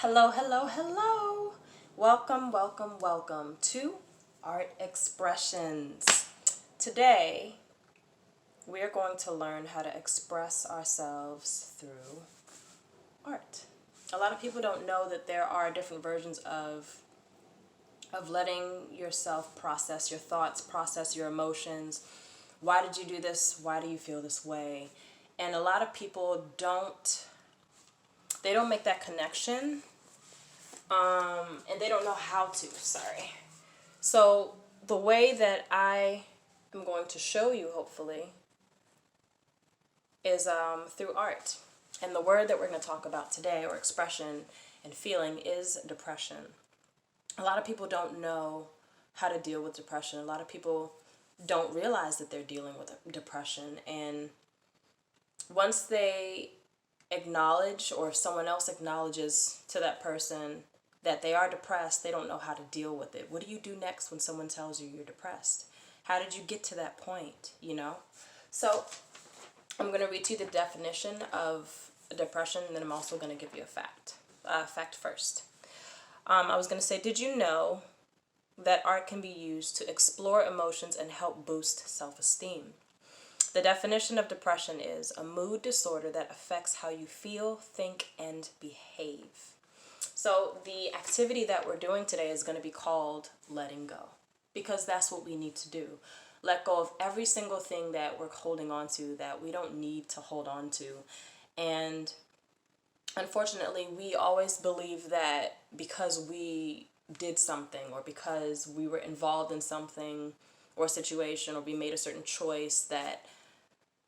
Hello, hello, hello. Welcome, welcome, welcome to Art Expressions. Today, we are going to learn how to express ourselves through art. A lot of people don't know that there are different versions of letting yourself process your thoughts, process your emotions. Why did you do this? Why do you feel this way? And a lot of people they don't make that connection, and they don't know how to, sorry. So the way that I am going to show you, hopefully, is through art. And the word that we're going to talk about today, or expression and feeling, is depression. A lot of people don't know how to deal with depression. A lot of people don't realize that they're dealing with depression. And once they acknowledge, or if someone else acknowledges to that person that they are depressed, they don't know how to deal with it. What do you do next when someone tells you you're depressed? How did you get to that point, So I'm going to read to you the definition of depression, and then I'm also going to give you a fact. Fact first. I was going to say, did you know that art can be used to explore emotions and help boost self-esteem? The definition of depression is a mood disorder that affects how you feel, think, and behave. So the activity that we're doing today is going to be called letting go, because that's what we need to do. Let go of every single thing that we're holding on to that we don't need to hold on to. And unfortunately, we always believe that because we did something, or because we were involved in something or situation, or we made a certain choice, that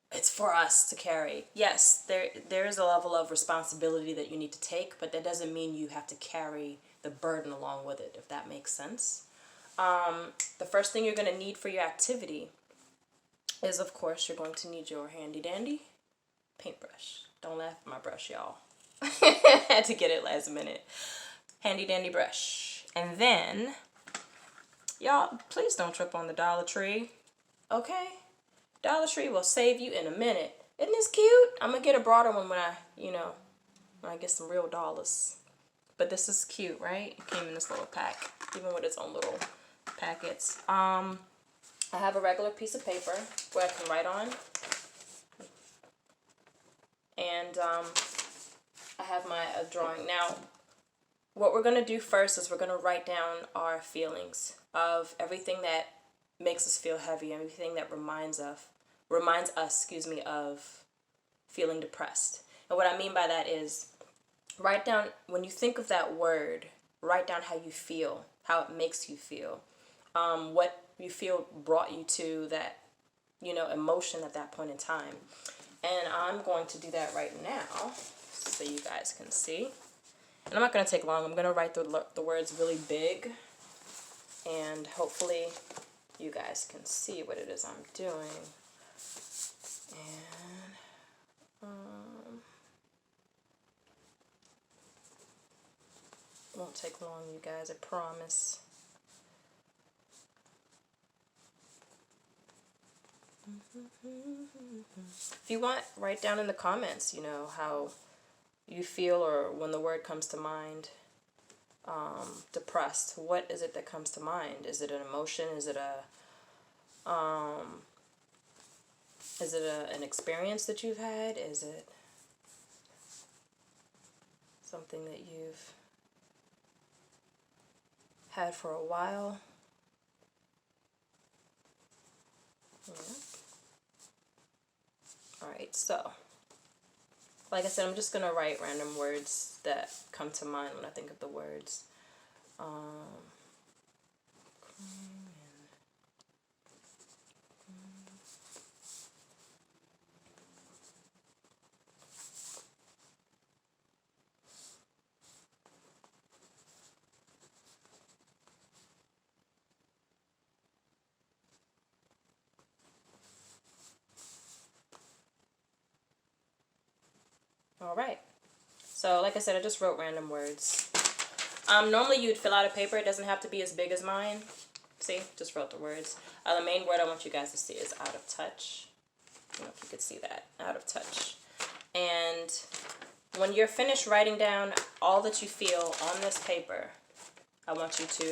it's for us to carry. Yes, there is a level of responsibility that you need to take, but that doesn't mean you have to carry the burden along with it, if that makes sense. The first thing you're going to need for your activity is, of course, you're going to need your handy dandy paintbrush. Don't laugh at my brush, y'all. I had to get it last minute. Handy dandy brush. And then, y'all, please don't trip on the Dollar Tree, okay? Dollar Tree will save you in a minute. Isn't this cute? I'm going to get a broader one when I get some real dollars. But this is cute, right? It came in this little pack, even with its own little packets. I have a regular piece of paper where I can write on. And I have my drawing. Now, what we're going to do first is we're going to write down our feelings of everything that makes us feel heavy, everything that reminds us, of feeling depressed. And what I mean by that is, write down, when you think of that word, write down how you feel, how it makes you feel, what you feel brought you to that, emotion at that point in time. And I'm going to do that right now so you guys can see. And I'm not going to take long. I'm going to write the words really big, and hopefully you guys can see what it is I'm doing. And it won't take long, you guys, I promise. If you want, write down in the comments, how you feel, or when the word comes to mind. Depressed. What is it that comes to mind? Is it an emotion? Is it an experience that you've had? Is it something that you've had for a while? Yeah. Alright, so, like I said, I'm just going to write random words that come to mind when I think of the words. Alright, so like I said, I just wrote random words. Normally you'd fill out a paper. It doesn't have to be as big as mine. See, just wrote the words. The main word I want you guys to see is out of touch. I don't know if you could see that. Out of touch. And When you're finished writing down all that you feel on this paper, I want you to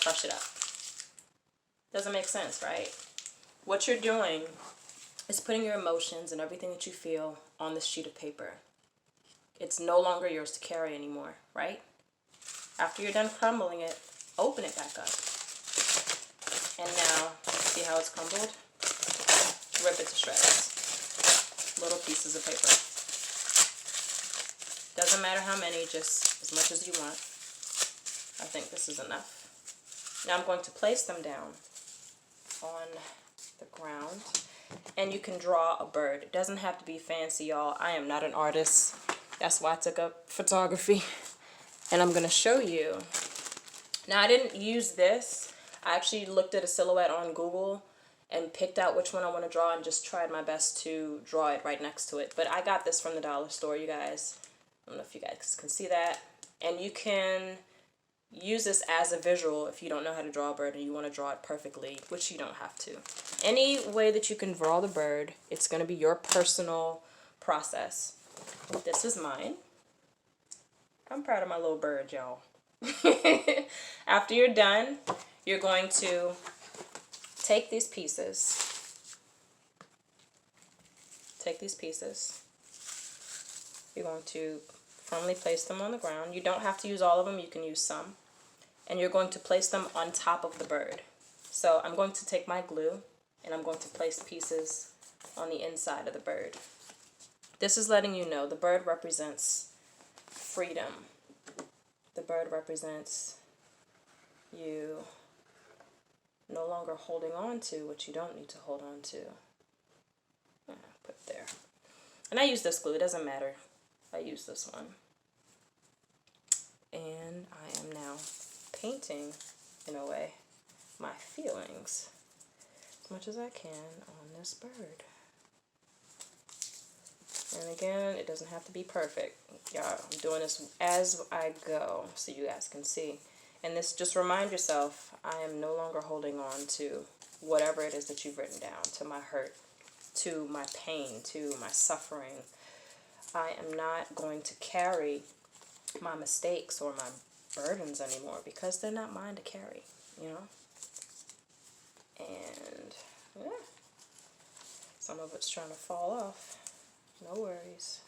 crush it up. Doesn't make sense, right? What you're doing is putting your emotions and everything that you feel on this sheet of paper. It's no longer yours to carry anymore, right? After you're done crumbling it, open it back up. And now, see how it's crumbled? Rip it to shreds. Little pieces of paper. Doesn't matter how many, just as much as you want. I think this is enough. Now I'm going to place them down on the ground. And you can draw a bird. It doesn't have to be fancy, y'all. I am not an artist. That's why I took up photography. And I'm going to show you. Now, I didn't use this. I actually looked at a silhouette on Google and picked out which one I want to draw and just tried my best to draw it right next to it. But I got this from the dollar store, you guys. I don't know if you guys can see that. And you can use this as a visual if you don't know how to draw a bird and you want to draw it perfectly, which you don't have to. Any way that you can draw the bird, it's going to be your personal process. This is mine. I'm proud of my little bird, y'all. After you're done, you're going to take these pieces. You're going to firmly place them on the ground. You don't have to use all of them. You can use some. And you're going to place them on top of the bird. So I'm going to take my glue and I'm going to place pieces on the inside of the bird. This is letting you know the bird represents freedom. The bird represents you no longer holding on to what you don't need to hold on to. Put it there. And I use this glue. It doesn't matter. I use this one. And I am now painting, in a way, my feelings as much as I can on this bird. And again, it doesn't have to be perfect. Y'all, I'm doing this as I go so you guys can see. And this, just remind yourself, I am no longer holding on to whatever it is that you've written down, to my hurt, to my pain, to my suffering. I am not going to carry my mistakes or my burdens anymore because they're not mine to carry, you know? And, yeah. Some of it's trying to fall off. No worries.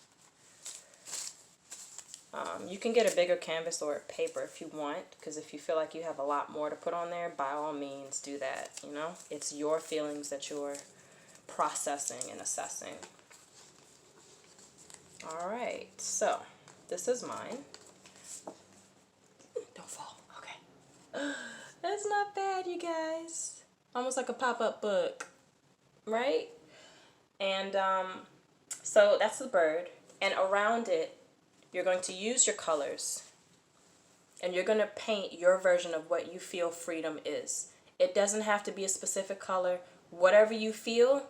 You can get a bigger canvas or paper if you want, because if you feel like you have a lot more to put on there, by all means do that, you know? It's your feelings that you're processing and assessing. Alright, so this is mine. Don't fall. Okay. That's not bad, you guys. Almost like a pop-up book, right? And so that's the bird. And around it, you're going to use your colors. And you're going to paint your version of what you feel freedom is. It doesn't have to be a specific color. Whatever you feel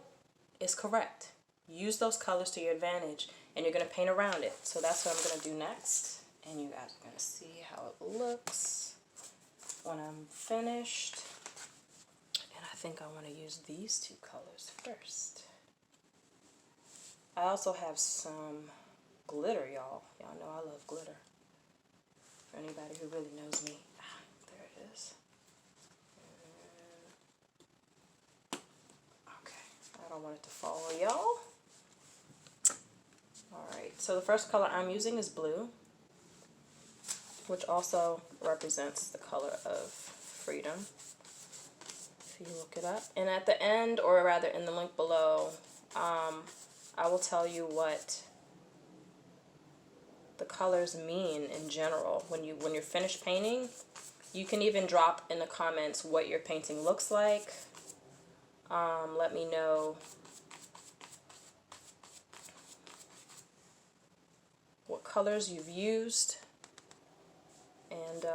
is correct. Use those colors to your advantage. And you're going to paint around it. So that's what I'm going to do next. And you guys are going to see how it looks when I'm finished. And I think I want to use these two colors first. I also have some glitter, y'all. Y'all know I love glitter. For anybody who really knows me. There it is. Okay. I don't want it to fall, y'all. Alright, so the first color I'm using is blue, which also represents the color of freedom, if you look it up. And at the end, or rather in the link below, I will tell you what the colors mean in general. When you're finished painting, you can even drop in the comments what your painting looks like. Let me know what colors you've used, and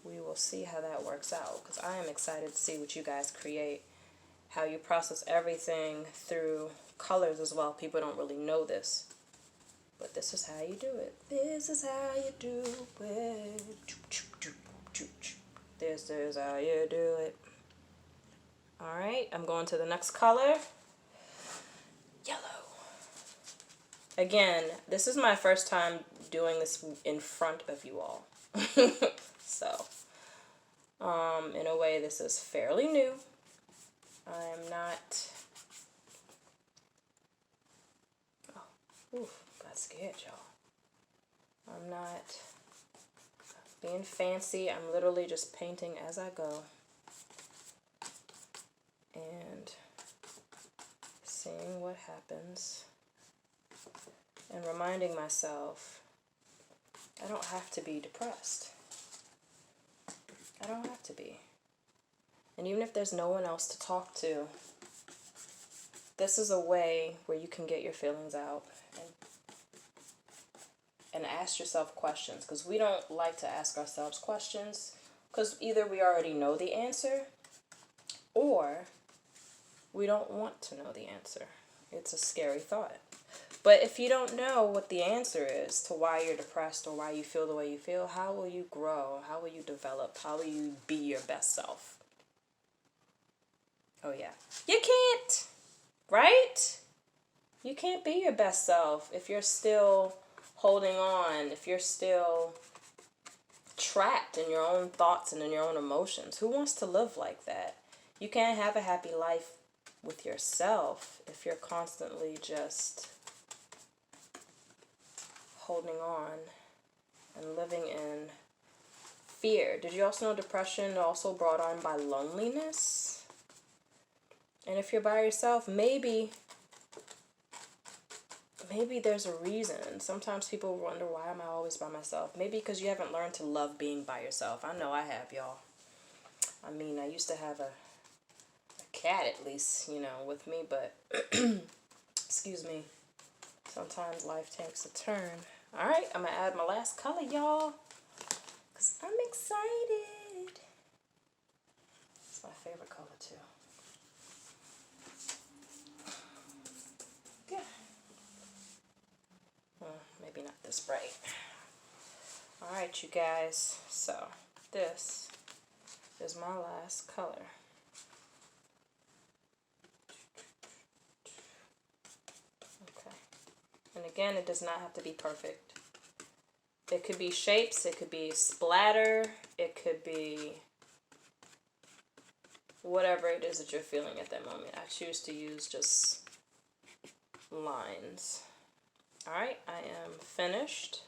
we will see how that works out, because I am excited to see what you guys create, how you process everything through colors as well. People don't really know this, but this is how you do it. This is how you do it. This is how you do it. Alright, I'm going to the next color. Yellow. Again, this is my first time doing this in front of you all. So, in a way, this is fairly new. I'm not... Oh, oof, got scared, y'all. I'm not being fancy. I'm literally just painting as I go. And seeing what happens. And reminding myself, I don't have to be depressed. I don't have to be. And even if there's no one else to talk to, this is a way where you can get your feelings out and ask yourself questions. Because we don't like to ask ourselves questions because either we already know the answer or we don't want to know the answer. It's a scary thought. But if you don't know what the answer is to why you're depressed or why you feel the way you feel, how will you grow? How will you develop? How will you be your best self? Oh, yeah. You can't, right? You can't be your best self if you're still holding on, if you're still trapped in your own thoughts and in your own emotions. Who wants to live like that? You can't have a happy life with yourself if you're constantly just holding on and living in fear. Did you also know depression also brought on by loneliness? And if you're by yourself, maybe there's a reason. Sometimes people wonder, why am I always by myself? Maybe because you haven't learned to love being by yourself. I know I have, y'all. I mean, I used to have a cat, at least, you know, with me, but excuse me, sometimes life takes a turn. All right, I'm gonna add my last color, y'all, because I'm excited. It's my favorite color too. Yeah. Well, maybe not this bright. All right, you guys, so this is my last color. And again, it does not have to be perfect. It could be shapes, it could be splatter, it could be whatever it is that you're feeling at that moment. I choose to use just lines. Alright, I am finished.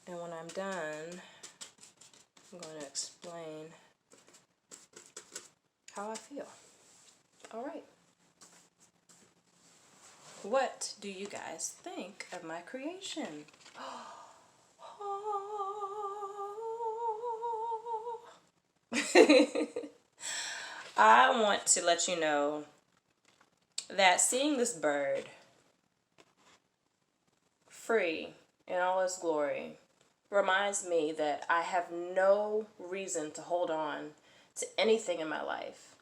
And when I'm done, I'm going to explain how I feel. Alright. What do you guys think of my creation? I want to let you know that seeing this bird free in all its glory reminds me that I have no reason to hold on to anything in my life.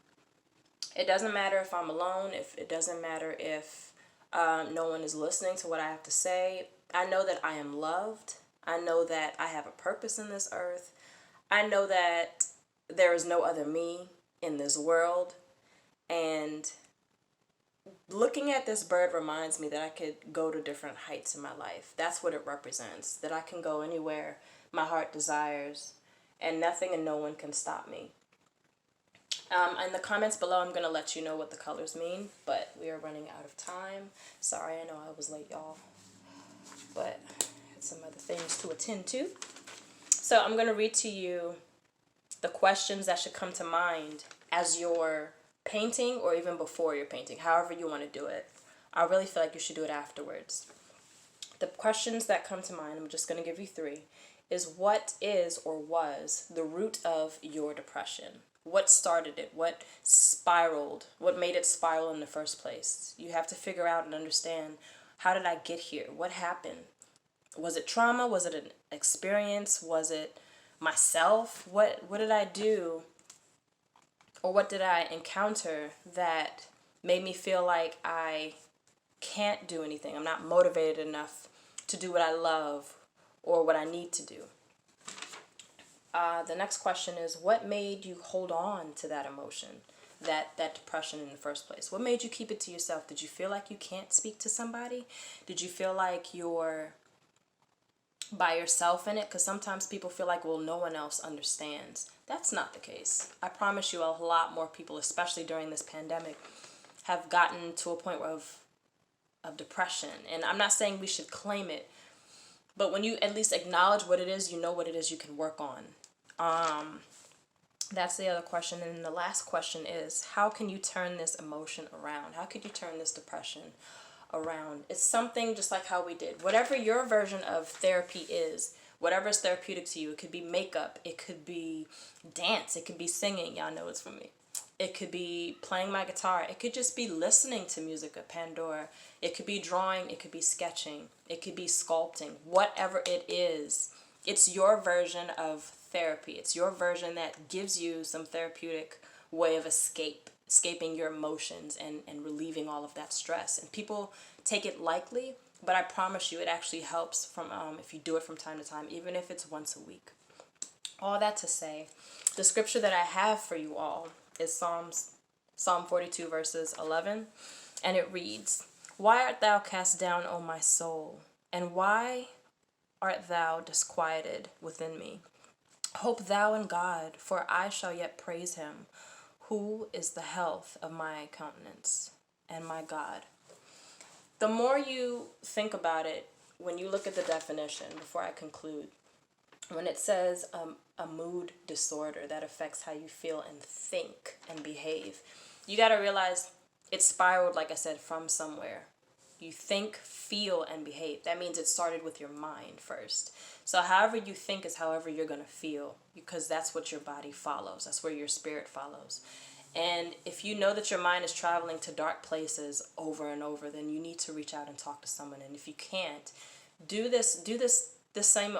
It doesn't matter if I'm alone, if it doesn't matter if no one is listening to what I have to say. I know that I am loved. I know that I have a purpose in this earth. I know that there is no other me in this world. And looking at this bird reminds me that I could go to different heights in my life. That's what it represents. That I can go anywhere my heart desires. And nothing and no one can stop me. In the comments below, I'm going to let you know what the colors mean, but we are running out of time. Sorry, I know I was late, y'all, but I had some other things to attend to. So I'm going to read to you the questions that should come to mind as you're painting or even before you're painting, however you want to do it. I really feel like you should do it afterwards. The questions that come to mind, I'm just going to give you 3, is what is or was the root of your depression? What started it? What spiraled? What made it spiral in the first place? You have to figure out and understand, how did I get here? What happened? Was it trauma? Was it an experience? Was it myself? What did I do? Or what did I encounter that made me feel like I can't do anything? I'm not motivated enough to do what I love or what I need to do. The next question is, what made you hold on to that emotion? that depression in the first place? What made you keep it to yourself? Did you feel like you can't speak to somebody? Did you feel like you're by yourself in it? Because sometimes people feel like, well, no one else understands. That's not the case. I promise you, a lot more people, especially during this pandemic, have gotten to a point of depression. And I'm not saying we should claim it, but when you at least acknowledge what it is, you know what it is you can work on. That's the other question. And the last question is, how can you turn this emotion around? How could you turn this depression around? It's something just like how we did. Whatever your version of therapy is, whatever is therapeutic to you, it could be makeup, it could be dance, it could be singing. Y'all know it's for me. It could be playing my guitar. It could just be listening to music of Pandora. It could be drawing. It could be sketching. It could be sculpting. Whatever it is, it's your version of therapy. It's your version that gives you some therapeutic way of escaping your emotions and relieving all of that stress. And people take it lightly, but I promise you it actually helps from if you do it from time to time, even if it's once a week. All that to say, the scripture that I have for you all is Psalm 42 verses 11, and it reads, "Why art thou cast down, O my soul, and why art thou disquieted within me? Hope thou in God, for I shall yet praise him, who is the health of my countenance and my God." The more you think about it, when you look at the definition, before I conclude, when it says a mood disorder that affects how you feel and think and behave, you got to realize it spiraled, like I said, from somewhere. You think, feel, and behave. That means it started with your mind first. So however you think is however you're going to feel, because that's what your body follows. That's where your spirit follows. And if you know that your mind is traveling to dark places over and over, then you need to reach out and talk to someone. And if you can't, do this same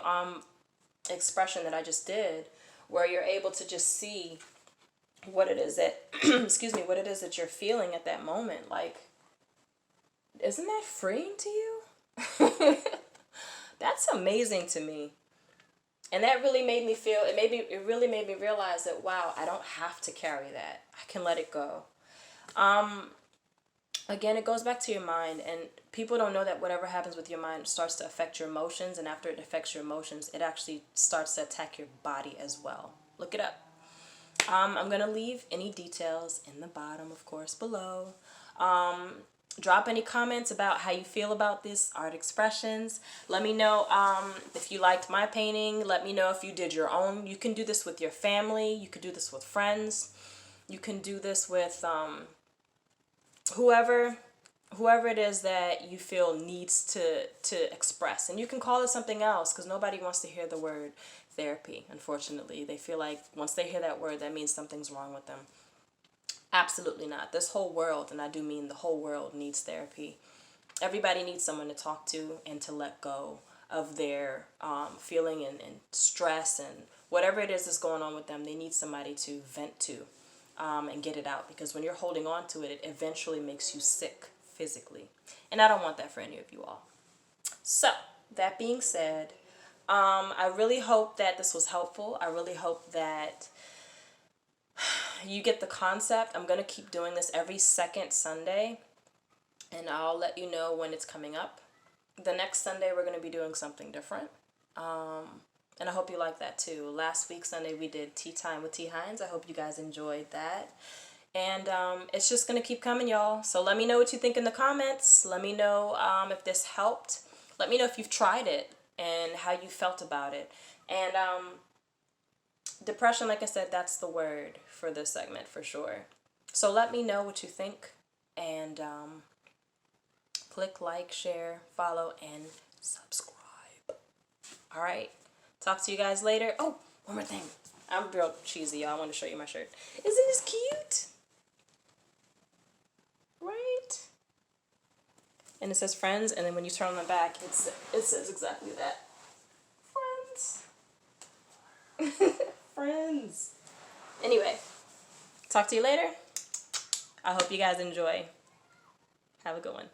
expression that I just did, where you're able to just see what it is that excuse me, what it is that you're feeling at that moment. Like, isn't that freeing to you? That's amazing to me. And that really made me feel, it really made me realize that, wow, I don't have to carry that. I can let it go. Again, it goes back to your mind, and people don't know that whatever happens with your mind starts to affect your emotions, and after it affects your emotions, it actually starts to attack your body as well. Look it up. I'm going to leave any details in the bottom, of course, below. Drop any comments about how you feel about this art expressions. Let me know if you liked my painting. Let me know if you did your own. You can do this with your family. You could do this with friends. You can do this with whoever it is that you feel needs to express. And you can call it something else, because nobody wants to hear the word therapy, unfortunately. They feel like once they hear that word, that means something's wrong with them. Absolutely not. This whole world, and I do mean the whole world, needs therapy. Everybody needs someone to talk to and to let go of their feeling and stress and whatever it is that's going on with them. They need somebody to vent to and get it out, because when you're holding on to it, it eventually makes you sick physically. And I don't want that for any of you all. So, that being said, I really hope that this was helpful. I really hope that you get the concept. I'm going to keep doing this every second Sunday, and I'll let you know when it's coming up. The next Sunday, we're going to be doing something different. And I hope you like that too. Last week, Sunday, we did Tea Time with T.hinds. I hope you guys enjoyed that. And it's just going to keep coming, y'all. So let me know what you think in the comments. Let me know if this helped. Let me know if you've tried it and how you felt about it. And depression, like I said, that's the word for this segment for sure. So let me know what you think. And click like, share, follow, and subscribe. All right. Talk to you guys later. Oh, one more thing. I'm real cheesy, y'all. I want to show you my shirt. Isn't this cute? Right? And it says friends, and then when you turn on the back, it says exactly that. Friends. Friends. Anyway, talk to you later. I hope you guys enjoy. Have a good one.